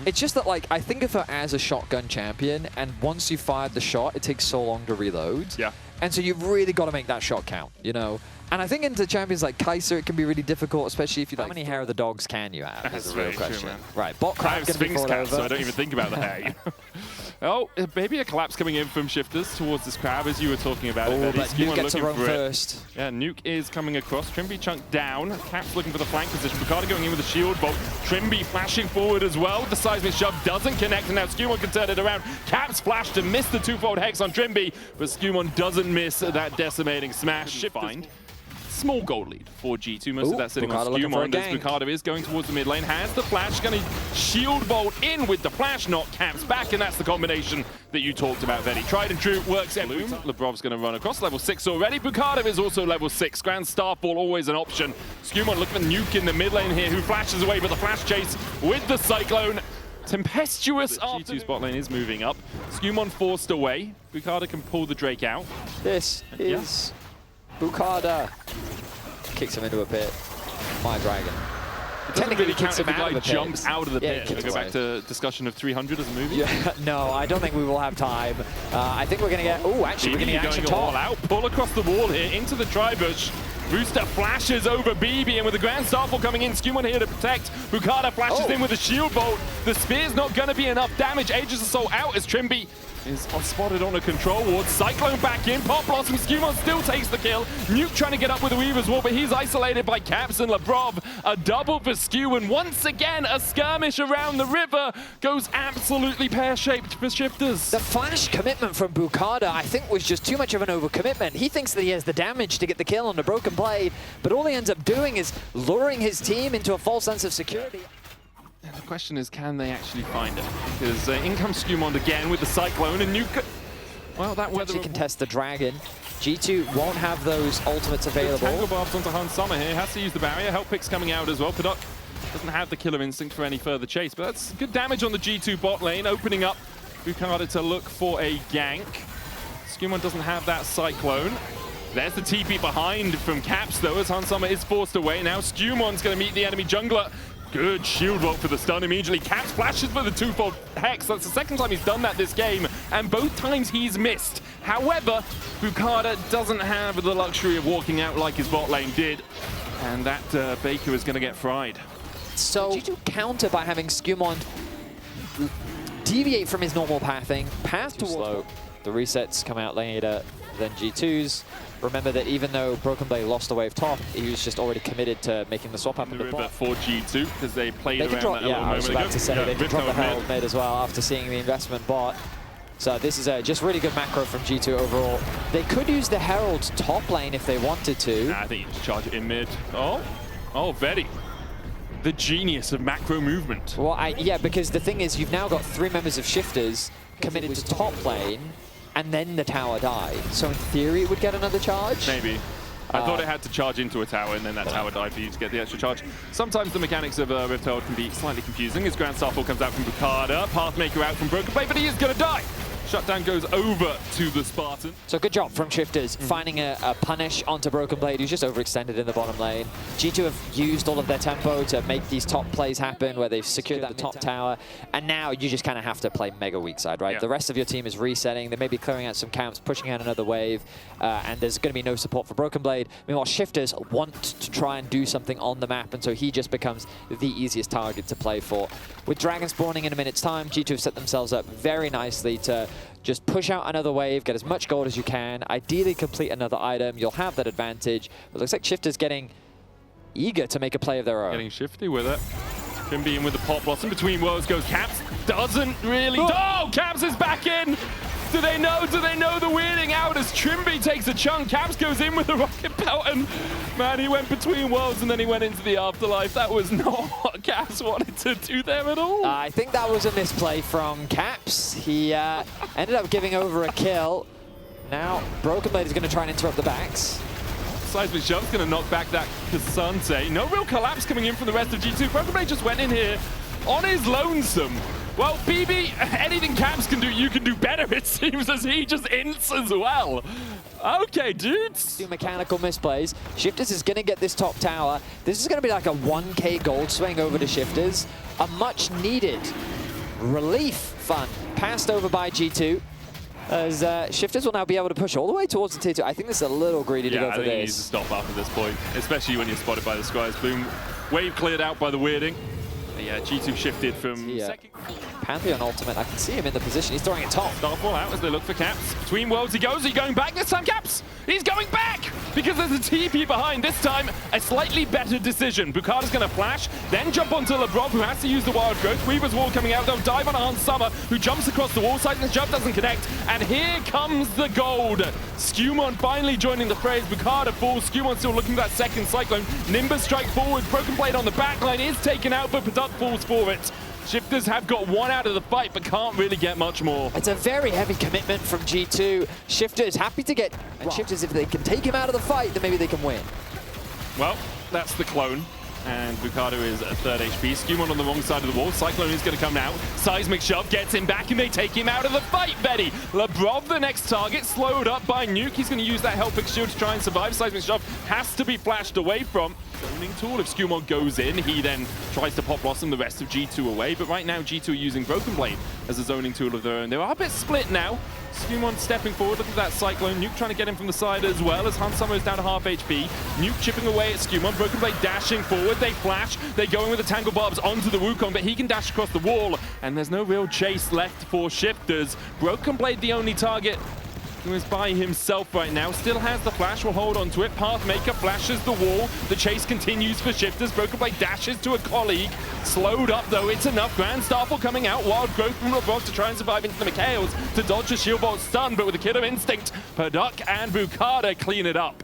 It's just that, like, I think of her as a shotgun champion, and once you fired the shot, it takes so long to reload. Yeah. And so you've really got to make that shot count, you know? And I think into champions like Kaza, it can be really difficult, especially if you... How many hair of the dogs can you have? That's is a real very question. true, man. Right, bot crab going to be fought over. So I don't even think about the hair. Oh, maybe a collapse coming in from Shifters towards this crab, as you were talking about it. Oh, but Nuke gets a roam first. Yeah, Nuke is coming across. Trimby chunked down. Caps looking for the flank position. Bukata going in with a shield bolt. Trimby flashing forward as well. The seismic shove doesn't connect, and now Skewmon can turn it around. Caps flash to miss the twofold hex on Trimby, but Skewmon doesn't miss that decimating smash. Find. Small gold lead for G2. Most of that sitting on Skewmon. As Bukata is going towards the mid lane, has the flash, going to shield bolt in with the flash, knock Caps back, and that's the combination that you talked about, Vedi. Tried and true, works in Bloom. Lebrov's going to run across level 6 already. Bukata is also level 6. Grand Starfall always an option. Skewmon looking for Nuke in the mid lane here, who flashes away, but the flash chase with the Cyclone. Tempestuous. G2's bot lane is moving up. Skewmon forced away. Bukata can pull the Drake out. This is Bukata. Kicks him into a pit. My dragon. It doesn't really count if the guy jumps out of the pit. We'll go back to discussion of 300 as a movie. Yeah, no, I don't think we will have time. I think we're going to get... Oh, actually, we're going to get action all out. Pull across the wall here into the tri-bush. Rooster flashes over BB, and with the Grand Starfall coming in, Skewmon here to protect. Bukata flashes in with a shield bolt. The spear's not going to be enough damage. Aegis Assault out as Trimby is spotted on a control ward. Cyclone back in. Pop Blossom. Skewmon still takes the kill. Nuke trying to get up with the Weaver's Wall, but he's isolated by Caps and Lebrov. A double for Skew, and once again, a skirmish around the river goes absolutely pear-shaped for Shifters. The flash commitment from Bukata, I think, was just too much of an overcommitment. He thinks that he has the damage to get the kill on the Broken Blade, but all he ends up doing is luring his team into a false sense of security. And the question is, can they actually find it? Because in comes Skewmon again with the Cyclone, and Nuke... Well, that weather... She can test the Dragon. G2 won't have those ultimates available. Tangle Barbs onto Han Summer here. Has to use the barrier. Help picks coming out as well. Paddock doesn't have the killer instinct for any further chase, but that's good damage on the G2 bot lane, opening up Bukata to look for a gank. Skewmon doesn't have that Cyclone. There's the TP behind from Caps, though, as Han Summer is forced away. Now Skewmon's going to meet the enemy jungler. Good shield bolt for the stun immediately. Caps flashes for the twofold hex. That's the second time he's done that this game, and both times he's missed. However, Bukata doesn't have the luxury of walking out like his bot lane did, and that Baker is going to get fried. So G2 counter by having Skewmon deviate from his normal pathing, path towards slow. The resets come out later than G2's. Remember that even though Broken Blade lost the wave top, he was just already committed to making the swap up in the bot. For G2, because they played around that a little moment ago. I was about to say, they can drop the Herald mid as well after seeing the investment bot. So this is a just really good macro from G2 overall. They could use the Herald top lane if they wanted to. Nah, I think you just charge it in mid. Oh, Vedi. The genius of macro movement. Well, yeah, because the thing is, you've now got 3 members of Shifters committed to top lane, and then the tower died. So in theory, it would get another charge? Maybe. I thought it had to charge into a tower, and then that tower died for you to get the extra charge. Sometimes the mechanics of Rift Herald can be slightly confusing, as Grand Starfall comes out from Bukata, Pathmaker out from Broken Blade, but he is going to die! Shutdown goes over to the Spartan. So good job from Shifters, finding a punish onto Broken Blade, who's just overextended in the bottom lane. G2 have used all of their tempo to make these top plays happen, where they've secured that top tower, and now you just kind of have to play mega weak side, right? Yeah. The rest of your team is resetting, they may be clearing out some camps, pushing out another wave, and there's going to be no support for Broken Blade. Meanwhile, Shifters want to try and do something on the map, and so he just becomes the easiest target to play for. With Dragon spawning in a minute's time, G2 have set themselves up very nicely to just push out another wave, get as much gold as you can, ideally complete another item, you'll have that advantage. It looks like Shifters getting eager to make a play of their own. Getting shifty with it. Trimby in with the Pop Blossom. Between worlds goes Caps. Doesn't really... Oh, Caps is back in! Do they know? Do they know the weirding out as Trimby takes a chunk? Caps goes in with the rocket belt, and man, he went between worlds and then he went into the afterlife. That was not what Caps wanted to do there at all. I think that was a misplay from Caps. He ended up giving over a kill. Now, Broken Blade is going to try and interrupt the backs. Seismic Jump's going to knock back that Kasante. No real collapse coming in from the rest of G2. Broken Blade just went in here on his lonesome. Well, BB, anything Caps can do, you can do better, it seems, as he just ints as well. Okay, dudes. Do mechanical misplays. Shifters is going to get this top tower. This is going to be like a 1k gold swing over to Shifters. A much needed relief fund passed over by G2. As Shifters will now be able to push all the way towards the tier 2. I think this is a little greedy to go for this. I think he needs to stop after this point, especially when you're spotted by the Squires. Boom. Wave cleared out by the weirding. Yeah, G2 shifted from second. Pantheon ultimate, I can see him in the position. He's throwing it top. Starfall out as they look for Caps. Between worlds he goes. Are you going back this time, Caps? He's going back! Because there's a TP behind. This time, a slightly better decision. Bukata's going to flash, then jump onto LeBron, who has to use the wild growth. Weaver's wall coming out. They'll dive on Hans Summer, who jumps across the wall. Seismic Shove doesn't connect. And here comes the gold. Skewmon finally joining the phrase. Bukata falls. Skewmon still looking for that second Cyclone. Nimbus strike forward. Broken Blade on the backline is taken out, but Paduk falls for it. Shifters have got one out of the fight, but can't really get much more. It's a very heavy commitment from G2. Shifters happy to get... And Shifters, if they can take him out of the fight, then maybe they can win. Well, that's the clone. And Bukata is at 3rd HP. Skewmon on the wrong side of the wall. Cyclone is going to come now. Seismic Shove gets him back, and they take him out of the fight, Betty. Lebrov, the next target, slowed up by Nuke. He's going to use that Hellfix shield to try and survive. Seismic Shove has to be flashed away from. Zoning tool. If Skewmon goes in, he then tries to pop Blossom the rest of G2 away. But right now, G2 are using Broken Blade as a zoning tool of their own. They are a bit split now. Skewmon stepping forward. Look at that Cyclone. Nuke trying to get him from the side as well as Hans Summer is down to half HP. Nuke chipping away at Skewmon. Broken Blade dashing forward. They flash. They go in with the Tangle Barbs onto the Wukong, but he can dash across the wall. And there's no real chase left for Shifters. Broken Blade the only target who is by himself right now. Still has the flash, will hold on to it. Pathmaker flashes the wall. The chase continues for Shifters. Broken Blade dashes to a colleague. Slowed up though, it's enough. Grand Starfall coming out. Wild growth from LeBron to try and survive into the Mikhails to dodge a shield bolt stun, but with a killer instinct, Paduk and Bukata clean it up.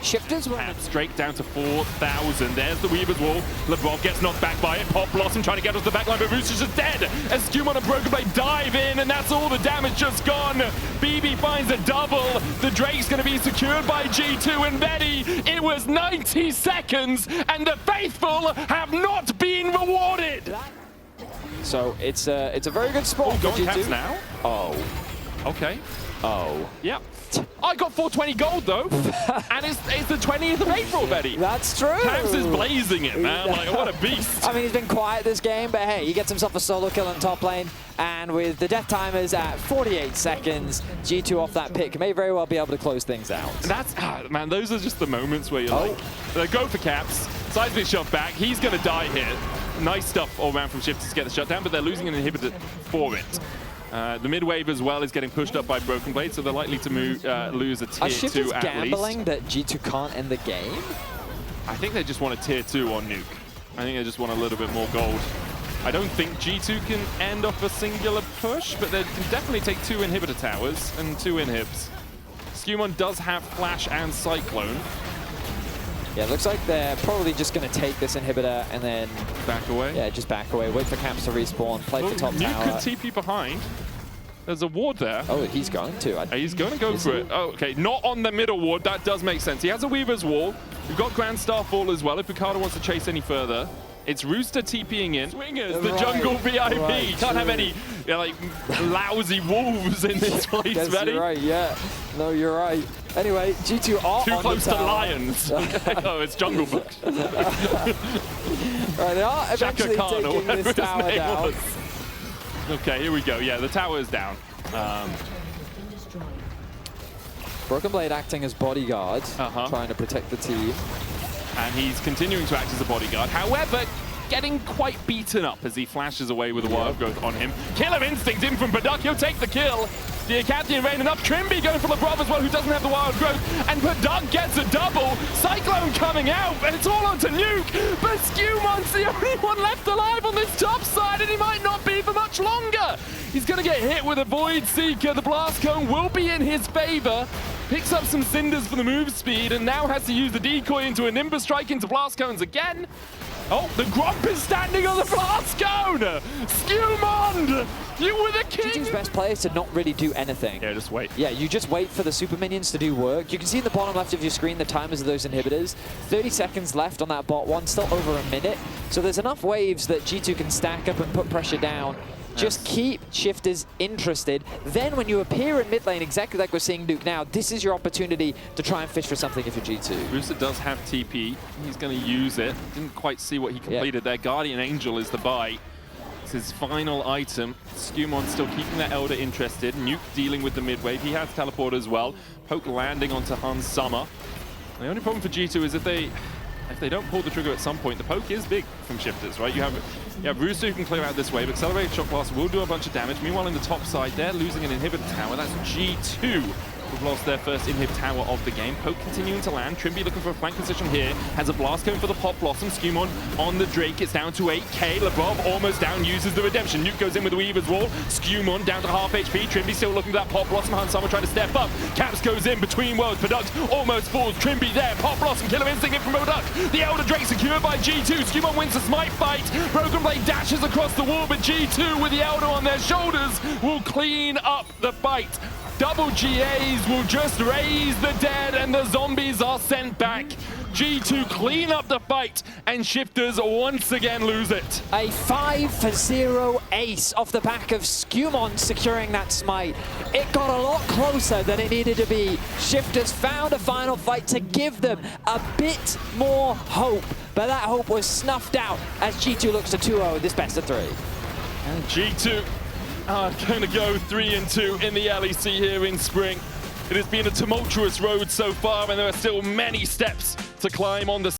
Shifters will straight down to 4,000. There's the Weaver's wall. LeBron gets knocked back by it. Pop Blossom trying to get us the backline, but Roos is just dead as Skewmon and Broken Blade dive in, and that's all the damage just gone. BB finds a double. The Drake's going to be secured by G2 and Betty. It was 90 seconds, and the faithful have not been rewarded. So it's a very good spot for G2 now. Oh. Okay. Oh. Yep. I got 420 gold though, and it's the 20th of April, Betty. That's true. Caps is blazing it, man. Like, what a beast. I mean, he's been quiet this game, but hey, he gets himself a solo kill in top lane, and with the death timers at 48 seconds, G2 off that pick may very well be able to close things out. And that's, man, those are just the moments where you're like, they go for Caps, Seismic Shove back, he's going to die here. Nice stuff all around from Shifters to get the shutdown, but they're losing an inhibitor for it. The mid wave as well is getting pushed up by Broken Blade, so they're likely to lose a tier 2 at least. Are Shifters gambling that G2 can't end the game? I think they just want a tier 2 on Nuke. I think they just want a little bit more gold. I don't think G2 can end off a singular push, but they can definitely take 2 inhibitor towers and 2 inhibs. Skewmon does have Flash and Cyclone. Yeah, it looks like they're probably just going to take this inhibitor and then... back away? Yeah, just back away. Wait for Caps to respawn. Play for top Nuke tower. could TP behind. There's a ward there. Oh, he's going to. He's going to go for it. Oh, okay, not on the middle ward. That does make sense. He has a Weaver's wall. We've got Grand Starfall as well if Bukata wants to chase any further. It's Rooster TPing in. Swingers, the jungle VIP. Can't have any like lousy wolves in this place, Betty. You're right, yeah. No, you're right. Anyway, G2 are too on close the to lions. Oh, it's Jungle Book. Right, they are eventually taking this tower down. Okay, here we go. Yeah, the tower is down. Broken Blade acting as bodyguard, trying to protect the team. And he's continuing to act as a bodyguard. However, getting quite beaten up as he flashes away with a wild growth on him. Killer instinct in from Paduk. He'll take the kill. The Acadian raining up. Trimby going for LeBron as well, who doesn't have the wild growth. And Paduk gets a double. Cyclone coming out, and it's all onto Nuke. But Skewmon's the only one left alive on this top side, and he might not be for much longer. He's going to get hit with a Void Seeker. The Blast Cone will be in his favor. Picks up some Cinders for the move speed, and now has to use the decoy into a Nimbus strike into Blast Cones again. Oh, the Gromp is standing on the Blast Cone! Skewmon! You were the king! G2's best player is to not really do anything. Yeah, just wait. Yeah, you just wait for the super minions to do work. You can see in the bottom left of your screen the timers of those inhibitors. 30 seconds left on that bot one, still over a minute. So there's enough waves that G2 can stack up and put pressure down. Just keep shifters interested. Then when you appear in mid lane, exactly like we're seeing Nuke now, this is your opportunity to try and fish for something if you're G2. Rooster does have TP. He's going to use it. Didn't quite see what he completed there. Guardian Angel is the buy. It's his final item. Skewmon still keeping that Elder interested. Nuke dealing with the mid wave. He has teleport as well. Poke landing onto Hans Summer. The only problem for G2 is if they don't pull the trigger at some point, the poke is big from shifters, right? You have Rooster who can clear out this wave. Accelerated Shock Blast will do a bunch of damage. Meanwhile, in the top side, they're losing an inhibitor tower. That's G2 who've lost their first inhib tower of the game. Poke continuing to land. Trimby looking for a flank position here. Has a blast going for the Pop Blossom. Skewmon on the Drake. It's down to 8k. Lebov almost down, uses the redemption. Nuke goes in with the Weaver's Wall. Skewmon down to half HP. Trimby still looking for that Pop Blossom. Hans Summer trying to step up. Caps goes in between worlds. Product almost falls. Trimby there. Pop Blossom. Killer Instinct in from Product. The Elder Drake secured by G2. Skewmon wins the smite fight. Broken Blade dashes across the wall, but G2 with the Elder on their shoulders will clean up the fight. Double GAs will just raise the dead and the zombies are sent back. G2 clean up the fight and shifters once again lose it. A 5-0 ace off the back of Skewmon securing that smite. It got a lot closer than it needed to be. Shifters found a final fight to give them a bit more hope, but that hope was snuffed out as G2 looks to 2-0 this best of 3. And G2 are going to go 3-2 in the LEC here in spring. It has been a tumultuous road so far, and there are still many steps to climb on the